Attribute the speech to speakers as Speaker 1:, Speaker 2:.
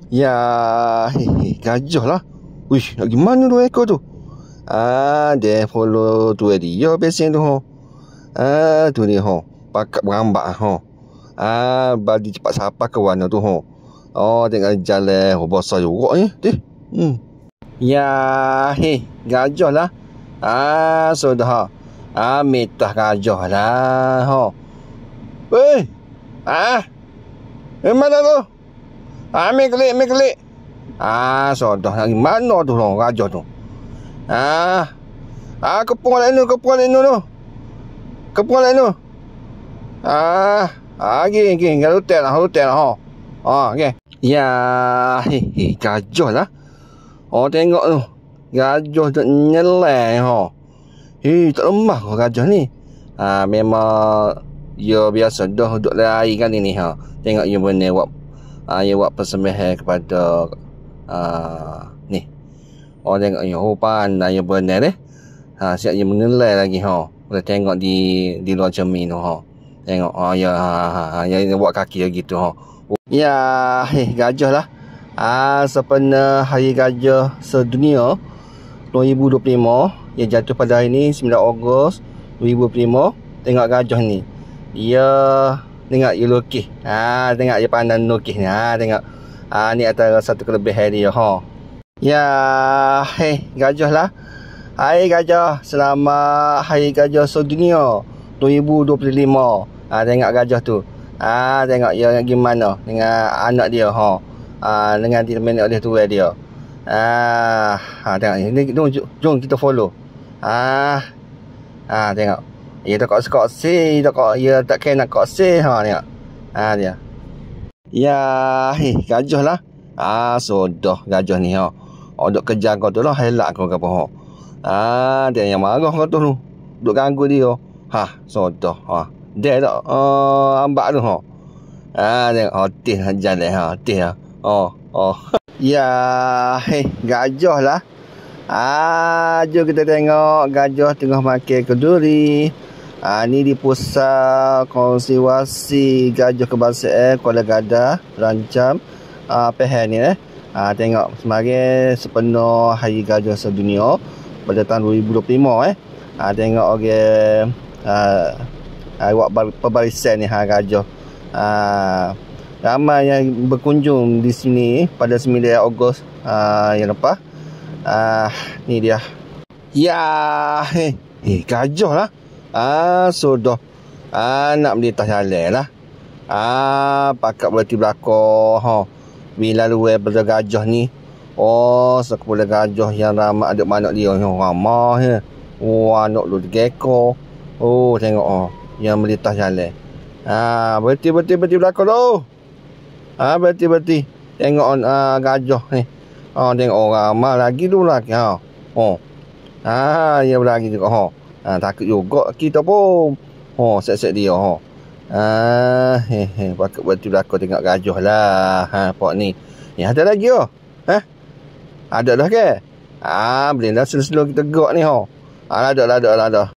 Speaker 1: Ya, gajah lah. Wish, nak gimana tu ekor tu? Dia follow tu dia pesen tu ho. Tu dia ho. Pakat berambak ho. Bagi cepat sampai ke warna tu ho. Tengok jalan besar juga ni. Ya, gajah lah. Sudah ha. Mitah gajah lah ho. Weh. Mana tu? Ambil kelik. Sudah nak gimana tu lah gajah tu. Kepung lain tu. Kepung lain tu. Gini. Kalau hotel lah ho. Okay. Ya, gajah lah. Tengok tu. Gajah tu nyelai ho. Tak lemah kau gajah ni. Memang dia biasa dah duduk lari kan ni ha. Tengok dia benar buat persembahan kepada ni. Tengok dia pandai dia benar deh. Siap dia menilai lagi ha. Boleh tengok di luar cermin tu ha. Tengok dia buat kaki dia gitu ha. Ya, gajah lah. Sempena Hari Gajah Sedunia 2025 yang jatuh pada hari ni 9 Ogos 2025. Tengok gajah ni. Dia tengok dia lukis. Tengok dia pandang lukis ni. Tengok. Ni antara satu kelebihan dia ha. Ya, gajah lah. Hai gajah, selamat Hari Gajah Sedunia 2025. Tengok gajah tu. Tengok dia gimana dengan anak dia ha. Dengan ditemani oleh tuan dia. Tengok ni. Jom kita follow. Tengok. Dia tak kok si, dia tak kena kok si ha tengok. Dia. Ya, gajah lah. Sudah gajah ni ha. Duk kejar kau tu lah, helak kau ke apa ha. Dia yang marah kau tu. Duk ganggu dia. Sudah ha. Dia tak ambak tu ha. Tengok tih jalan ha, tih ha. Ya, gajah lah. Jom kita tengok gajah tengah makan kenduri. Ni di pusat konservasi gajah kebangsaan Kuala Gadar, Rancam, Pahang ni tengok sebagai sepenuh Hari Gajah Sedunia pada tahun 2025 tengok orang buat perbarisan ni gajah. Ramai yang berkunjung di sini pada 9 Ogos yang lepas. Ni dia. Ya, gajah lah. Sudah nak melintah jalan lah. Pakat berhenti belakang ha. Bila luar pada gajah ni. Sekumpulan gajah yang ramai ada anak dia yang ramai anak lu digekor. Tengok yang melintah jalan. Berhenti belakang tu. Berhenti. Tengok gajah ni. Tengok orang ramai lagi tu lagi ha. Dia berlagi juga ha. Takut juga kita pun. Set dia ha. Pakat berhenti belakang tengok gajah lah. Pak ni. Ada lagi Ada dah ke? Boleh dah slow-slow kita gerak ni ha. Ada.